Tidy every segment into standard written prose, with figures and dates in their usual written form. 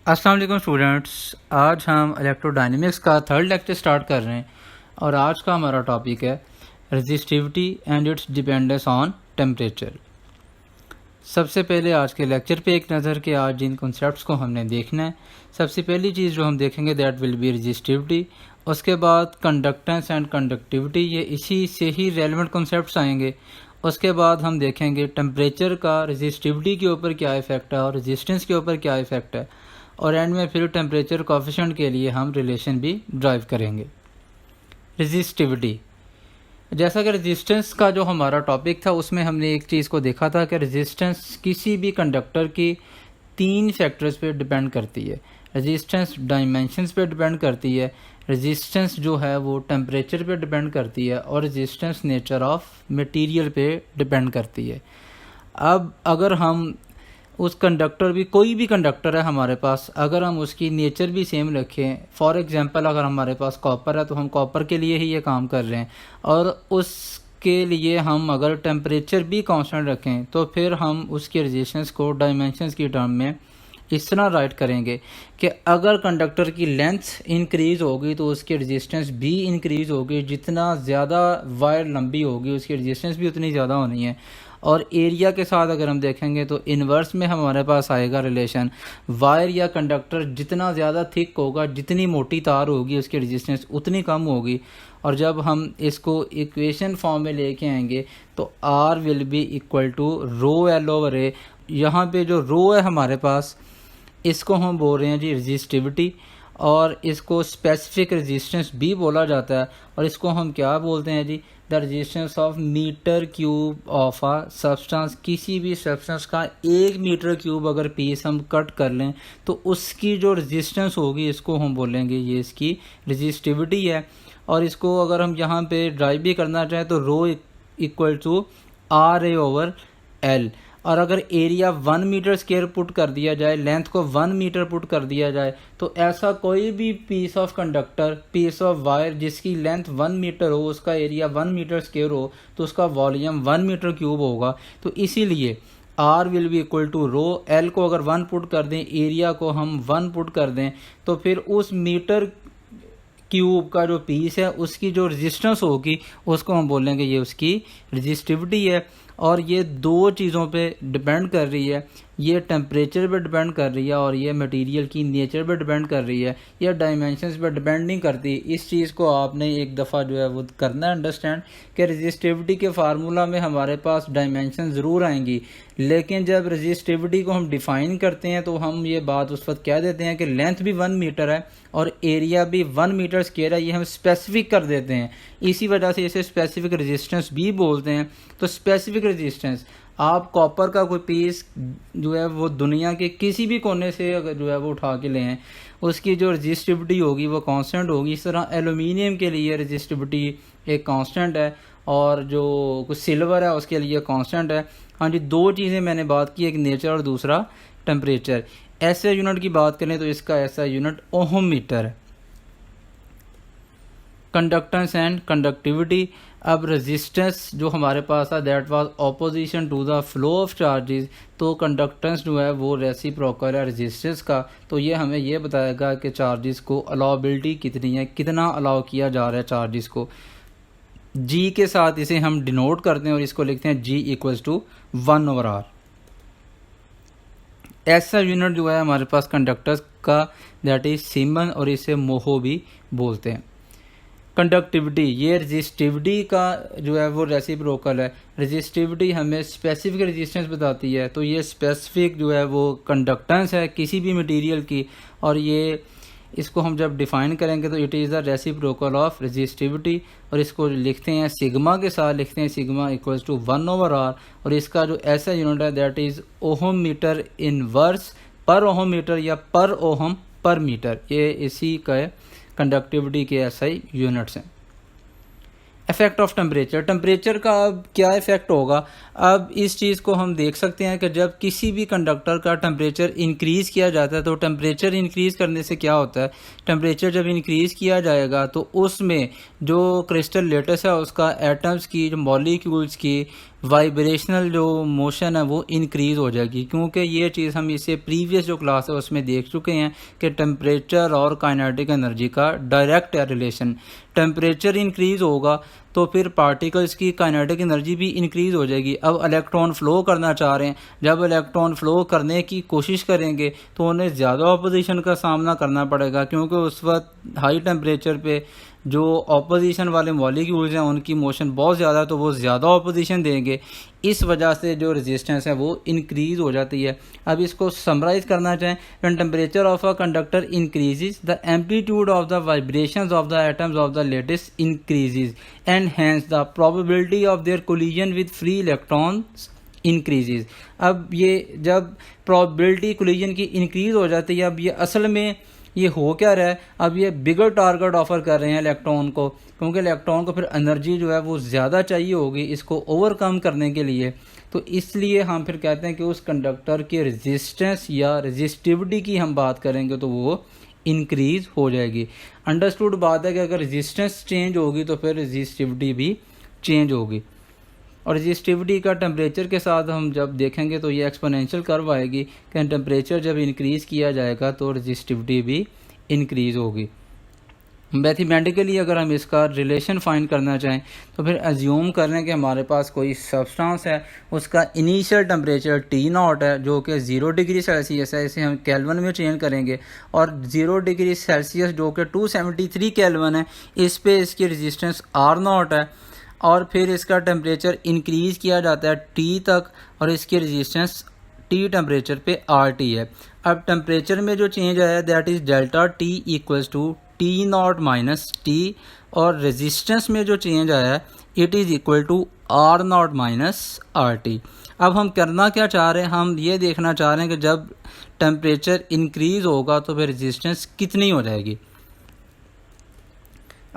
अस्सलाम वालेकुम स्टूडेंट्स। आज हम इलेक्ट्रोडायनेमिक्स का थर्ड लेक्चर स्टार्ट कर रहे हैं और आज का हमारा टॉपिक है resistivity and it's dependence on temperature. सबसे पहले आज के लेक्चर पे एक नज़र कि आज जिन कॉन्सेप्ट्स को हमने देखना है। सबसे पहली चीज़ जो हम देखेंगे दैट विल बी रेजिस्टिविटी। उसके बाद कंडक्टेंस एंड कंडक्टिविटी, ये इसी से ही रेलेवेंट कॉन्सेप्ट्स आएंगे। उसके बाद हम देखेंगे टेम्परेचर का रेजिस्टिविटी के ऊपर क्या इफ़ेक्ट है और रेजिस्टेंस के ऊपर क्या इफ़ेक्ट है, और एंड में फिर टेम्परेचर कोफिशिएंट के लिए हम रिलेशन भी ड्राइव करेंगे। रेजिस्टिविटी, जैसा कि रेजिस्टेंस का जो हमारा टॉपिक था उसमें हमने एक चीज़ को देखा था कि रेजिस्टेंस किसी भी कंडक्टर की तीन फैक्टर्स पे डिपेंड करती है। रेजिस्टेंस डायमेंशंस पे डिपेंड करती है, रेजिस्टेंस जो है वो टेम्परेचर पे डिपेंड करती है, और रेजिस्टेंस नेचर ऑफ मटेरियल पे डिपेंड करती है। अब अगर हम उस कंडक्टर भी, कोई भी कंडक्टर है हमारे पास, अगर हम उसकी नेचर भी सेम रखें, फॉर एग्जांपल अगर हमारे पास कॉपर है तो हम कॉपर के लिए ही ये काम कर रहे हैं, और उसके लिए हम अगर टेम्परेचर भी कांस्टेंट रखें तो फिर हम उसके रेजिस्टेंस को डायमेंशंस की टर्म में इस तरह राइट करेंगे कि अगर कंडक्टर की लेंथ इंक्रीज़ होगी तो उसकी रेजिस्टेंस भी इंक्रीज़ होगी। जितना ज़्यादा वायर लंबी होगी उसकी रेजिस्टेंस भी उतनी ज़्यादा होनी है। और एरिया के साथ अगर हम देखेंगे तो इन्वर्स में हमारे पास आएगा रिलेशन, वायर या कंडक्टर जितना ज़्यादा थिक होगा, जितनी मोटी तार होगी उसकी रेजिस्टेंस उतनी कम होगी। और जब हम इसको इक्वेशन फॉर्म में लेके आएंगे तो R will be equal to rho L over A. यहाँ पे जो रो है हमारे पास, इसको हम बोल रहे हैं जी रेजिस्टिविटी, और इसको स्पेसिफिक रेजिस्टेंस भी बोला जाता है। और इसको हम क्या बोलते हैं जी, the resistance of metre cube of a substance. किसी भी सब्सटेंस का 1 मीटर क्यूब अगर पीस हम कट कर लें तो उसकी जो रेजिस्टेंस होगी इसको हम बोलेंगे ये इसकी रेजिस्टिविटी है। और इसको अगर हम यहाँ पे ड्राइव भी करना चाहें तो rho equal to R A over L. और अगर एरिया 1 मीटर स्क्वायर पुट कर दिया जाए, लेंथ को 1 मीटर पुट कर दिया जाए, तो ऐसा कोई भी piece of conductor, piece of wire जिसकी लेंथ 1 मीटर हो, उसका एरिया 1 मीटर स्क्वायर हो, तो उसका वॉल्यूम 1 मीटर क्यूब होगा। तो इसीलिए R will be equal to rho, L को अगर 1 पुट कर दें, एरिया को हम 1 पुट कर दें, तो फिर उस मीटर क्यूब का जो पीस है उसकी जो रेजिस्टेंस होगी उसको हम बोलेंगे ये उसकी रेजिस्टिविटी है। और ये दो चीज़ों पे डिपेंड कर रही है, ये टेम्परेचर पे डिपेंड कर रही है और ये मटेरियल की नेचर पे डिपेंड कर रही है, ये डायमेंशंस पे डिपेंड नहीं करती। इस चीज़ को आपने एक दफ़ा जो है वो करना है अंडरस्टैंड कि रेजिस्टिविटी के फार्मूला में हमारे पास डायमेंशन ज़रूर आएंगी, लेकिन जब रेजिस्टिविटी को हम डिफ़ाइन करते हैं तो हम ये बात उस वक्त कह देते हैं कि लेंथ भी 1 मीटर है और एरिया भी 1 मीटर स्क्वायर है, ये हम स्पेसिफिक कर देते हैं। इसी वजह से इसे स्पेसिफिक रेजिस्टेंस भी बोलते हैं। तो स्पेसिफिक रेजिस्टेंस, आप कॉपर का कोई पीस जो है वो दुनिया के किसी भी कोने से अगर जो है वो उठा के ले आएँ, उसकी जो रेजिस्टिविटी होगी वो कांस्टेंट होगी। इस तरह एल्यूमिनियम के लिए रेजिस्टिविटी एक कांस्टेंट है और जो कुछ सिल्वर है उसके लिए कांस्टेंट है। हाँ जी, दो चीज़ें मैंने बात की, एक नेचर और दूसरा टेम्परेचर। ऐसे यूनिट की बात करें तो इसका ऐसा यूनिट ओहम मीटर है। कंडक्टेंस एंड कंडक्टिविटी, अब रेजिस्टेंस जो हमारे पास था that was opposition to the flow of charges, तो कंडक्टेंस जो है वो रेसिप्रोकल है रेजिस्टेंस का। तो ये हमें ये बताएगा कि चार्जेस को अलाउबिलिटी कितनी है, कितना अलाउ किया जा रहा है चार्जेस को। जी के साथ इसे हम डिनोट करते हैं और इसको लिखते हैं G equals to 1 over are. ऐसा यूनिट जो है हमारे पास कंडक्टर्स का दैट इज सीमन, और इसे मोहो भी बोलते हैं। कंडक्टिविटी, ये रेजिस्टिविटी का जो है वो रेसिप्रोकल है। रेजिस्टिविटी हमें स्पेसिफिक रेजिस्टेंस बताती है, तो ये स्पेसिफिक जो है वो कंडक्टेंस है किसी भी मटेरियल की, और ये इसको हम जब डिफाइन करेंगे तो it is the reciprocal of resistivity. और इसको लिखते हैं सिग्मा के साथ, लिखते हैं sigma equals to 1 over R. और इसका जो ऐसा यूनिट है that is ohm metre inverse per ohm metre या पर ओहम पर मीटर, ये इसी का कंडक्टिविटी के एसआई यूनिट्स हैं। इफेक्ट ऑफ टेम्परेचर, टेम्परेचर का अब क्या इफेक्ट होगा। अब इस चीज़ को हम देख सकते हैं कि जब किसी भी कंडक्टर का टेम्परेचर इंक्रीज़ किया जाता है तो टेम्परेचर इंक्रीज़ करने से क्या होता है, टेम्परेचर जब इंक्रीज़ किया जाएगा तो उसमें जो क्रिस्टल लेटस है उसका एटम्स की, जो मॉलिक्यूल्स की वाइब्रेशनल जो मोशन है वो इंक्रीज़ हो जाएगी, क्योंकि ये चीज़ हम इससे प्रीवियस जो क्लास है उसमें देख चुके हैं कि टेम्परेचर और काइनेटिक एनर्जी का डायरेक्ट है रिलेशन। टेम्परेचर इंक्रीज़ होगा तो फिर पार्टिकल्स की काइनेटिक एनर्जी भी इंक्रीज़ हो जाएगी। अब इलेक्ट्रॉन फ़्लो करना चाह रहे हैं, जब इलेक्ट्रॉन फ़्लो करने की कोशिश करेंगे तो उन्हें ज़्यादा ऑपोजिशन का सामना करना पड़ेगा, क्योंकि उस वक्त हाई टेम्परेचर पे जो ऑपोजिशन वाले मॉलिक्यूल्स हैं उनकी मोशन बहुत ज़्यादा है, तो वो ज़्यादा ऑपोजिशन देंगे। इस वजह से जो रेजिस्टेंस है वो इंक्रीज़ हो जाती है। अब इसको समराइज़ करना चाहें, when temperature of a conductor increases the amplitude of the vibrations of the atoms of the lattice increases and hence the probability of their collision with free electrons increases. अब ये जब प्रोबेबिलिटी कोलिजन की increase हो जाती है, अब ये असल में ये हो क्या रहा है, अब ये बिगर टारगेट ऑफर कर रहे हैं इलेक्ट्रॉन को, क्योंकि इलेक्ट्रॉन को फिर एनर्जी जो है वो ज़्यादा चाहिए होगी इसको ओवरकम करने के लिए। तो इसलिए हम फिर कहते हैं कि उस कंडक्टर की रेजिस्टेंस या रेजिस्टिविटी की हम बात करेंगे तो वो इंक्रीज़ हो जाएगी। अंडरस्टूड बात है कि अगर रेजिस्टेंस चेंज होगी तो फिर रेजिस्टिविटी भी चेंज होगी। और रेजिस्टिविटी का टेम्परेचर के साथ हम जब देखेंगे तो ये एक्सपोनेंशियल कर्व आएगी कि टेम्परेचर जब इंक्रीज़ किया जाएगा तो रेजिस्टिविटी भी इंक्रीज़ होगी। मैथमेटिकली अगर हम इसका रिलेशन फाइंड करना चाहें तो फिर अज्यूम कर लें कि हमारे पास कोई सब्सटेंस है, उसका इनिशियल टेम्परेचर T0 है जो कि 0 डिग्री सेल्सियस है, इसे हम केल्विन में चेंज करेंगे, और 0 डिग्री सेल्सियस जो कि 273 केल्विन है, इस पे इसकी रेजिस्टेंस R0 है, और फिर इसका टेम्परेचर इंक्रीज़ किया जाता है T तक और इसकी रेजिस्टेंस T टेम्परेचर पे RT है। अब टेम्परेचर में जो चेंज आया that is delta T equals to T0 minus T, और रेजिस्टेंस में जो चेंज आया है it is equal to R0 minus RT। अब हम करना क्या चाह रहे हैं, हम ये देखना चाह रहे हैं कि जब टेम्परेचर इंक्रीज़ होगा तो फिर रेजिस्टेंस कितनी हो जाएगी।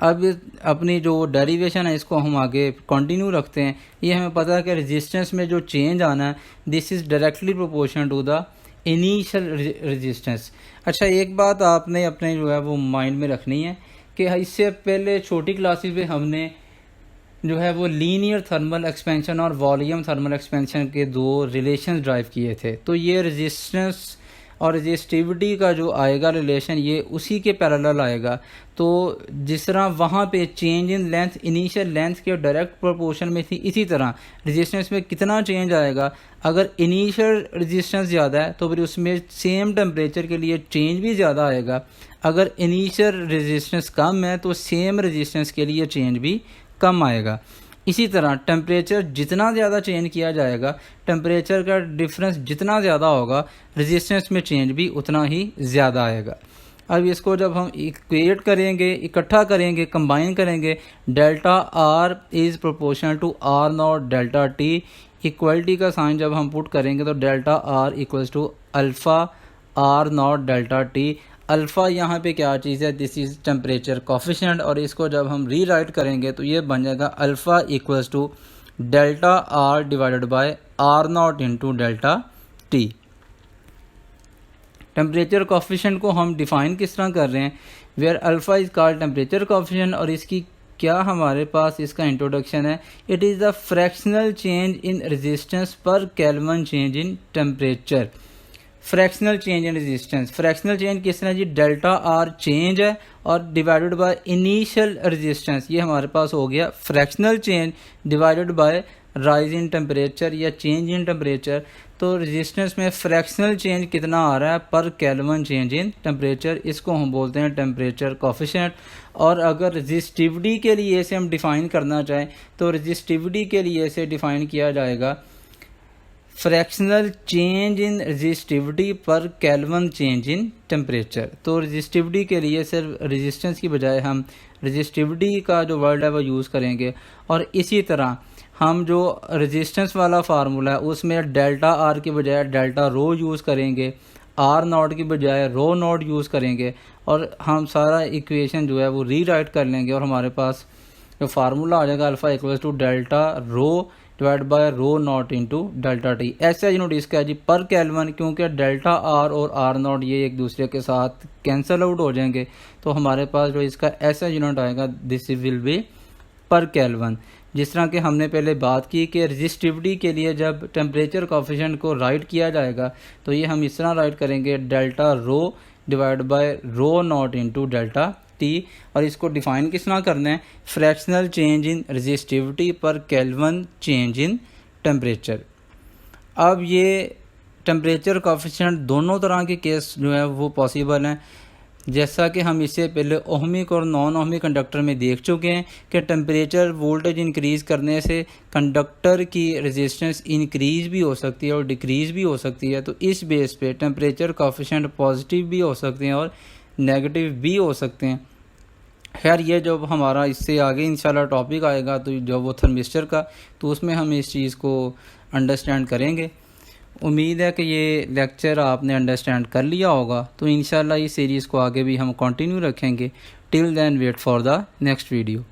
अब अपनी जो डेरिवेशन है इसको हम आगे कंटिन्यू रखते हैं। ये हमें पता है कि रेजिस्टेंस में जो चेंज आना है this is directly proportional to the initial resistance. अच्छा, एक बात आपने अपने जो है वो माइंड में रखनी है कि इससे पहले छोटी क्लासेस में हमने जो है वो लीनियर थर्मल एक्सपेंशन और वॉल्यूम थर्मल एक्सपेंशन के दो रिलेशन ड्राइव किए थे। तो ये रेजिस्टेंस और रेजिस्टिविटी का जो आएगा रिलेशन ये उसी के पैरेलल आएगा। तो जिस तरह वहाँ पे change in length initial length के डायरेक्ट प्रोपोर्शन में थी, इसी तरह रेजिस्टेंस में कितना चेंज आएगा, अगर इनिशियल रेजिस्टेंस ज़्यादा है तो फिर उसमें सेम टेम्परेचर के लिए चेंज भी ज़्यादा आएगा। अगर इनिशियल रेजिस्टेंस कम है तो सेम रेजिस्टेंस के लिए चेंज भी कम आएगा। इसी तरह टेम्परेचर जितना ज़्यादा चेंज किया जाएगा, टेम्परेचर का डिफरेंस जितना ज़्यादा होगा, रेजिस्टेंस में चेंज भी उतना ही ज़्यादा आएगा। अब इसको जब हम इक्वेट करेंगे, इकट्ठा करेंगे, कंबाइन करेंगे, delta R is proportional to R naught delta T, equality का साइन जब हम पुट करेंगे तो delta R equals to alpha R naught delta T. Alpha यहाँ पे क्या चीज़ है, दिस इज़ टेम्परेचर कोफिशिएंट, और इसको जब हम रीराइट करेंगे तो ये बन जाएगा alpha equals to delta R divided by R naught into delta T. Temperature coefficient को हम डिफ़ाइन किस तरह कर रहे हैं, where alpha is called temperature coefficient, और इसकी क्या हमारे पास इसका इंट्रोडक्शन है, it is the fractional change in resistance per kelvin change in temperature. Fractional change in resistance, fractional change किस तरह जी, डेल्टा आर चेंज है और डिवाइडेड बाय इनिशियल रेजिस्टेंस, ये हमारे पास हो गया fractional change divided by rise in temperature या change in temperature. तो रेजिस्टेंस में फ्रैक्शनल चेंज कितना आ रहा है पर केल्विन चेंज इन टेम्परेचर, इसको हम बोलते हैं टेम्परेचर कोफिशिएंट। और अगर रेजिस्टिविटी के लिए इसे हम डिफ़ाइन करना चाहें तो रेजिस्टिविटी के लिए इसे डिफ़ाइन किया जाएगा fractional change in resistivity per kelvin change in temperature. तो रेजिस्टिविटी के लिए सिर्फ रेजिस्टेंस की बजाय हम रेजिस्टिविटी का जो वर्ड है वो यूज़ करेंगे। और इसी तरह हम जो रेजिस्टेंस वाला फार्मूला है उसमें डेल्टा आर की बजाय डेल्टा रो यूज़ करेंगे, आर नॉट की बजाय रो नॉट यूज़ करेंगे, और हम सारा इक्वेशन जो है वो रीराइट कर लेंगे और हमारे पास जो फार्मूला आ जाएगा alpha equals to delta rho divide by rho naught into delta T. ऐसा यूनिट इसका है जी पर केल्विन, क्योंकि डेल्टा आर और आर नॉट ये एक दूसरे के साथ कैंसल आउट हो जाएंगे, तो हमारे पास जो इसका ऐसा यूनिट आएगा दिस विल बी पर केल्विन। जिस तरह कि हमने पहले बात की कि रेजिस्टिविटी के लिए जब टेम्परेचर कोफिशिएंट को राइट किया जाएगा तो ये हम इस तरह राइट करेंगे, delta rho divide by rho naught into delta T. और इसको डिफाइन किस तरह करना है, fractional change in resistivity per kelvin change in temperature. अब ये टेम्परेचर कोफिशिएंट दोनों तरह के केस जो है वो पॉसिबल हैं। जैसा कि हम इससे पहले ओहमिक और नॉन ओहमिक कंडक्टर में देख चुके हैं कि टेम्परेचर वोल्टेज इंक्रीज़ करने से कंडक्टर की रेजिस्टेंस इंक्रीज़ भी हो सकती है और डिक्रीज़ भी हो सकती है। तो इस बेस पे टेम्परेचर कोफिशिएंट पॉजिटिव भी हो सकते हैं और नेगेटिव भी हो सकते हैं। खैर ये जब हमारा इससे आगे इंशाल्लाह टॉपिक आएगा तो जो वो थर्मिस्टर का, तो उसमें हम इस चीज़ को अंडरस्टैंड करेंगे। उम्मीद है कि ये लेक्चर आपने अंडरस्टैंड कर लिया होगा। तो इंशाल्लाह इस सीरीज़ को आगे भी हम कंटिन्यू रखेंगे। Till then wait for the next video.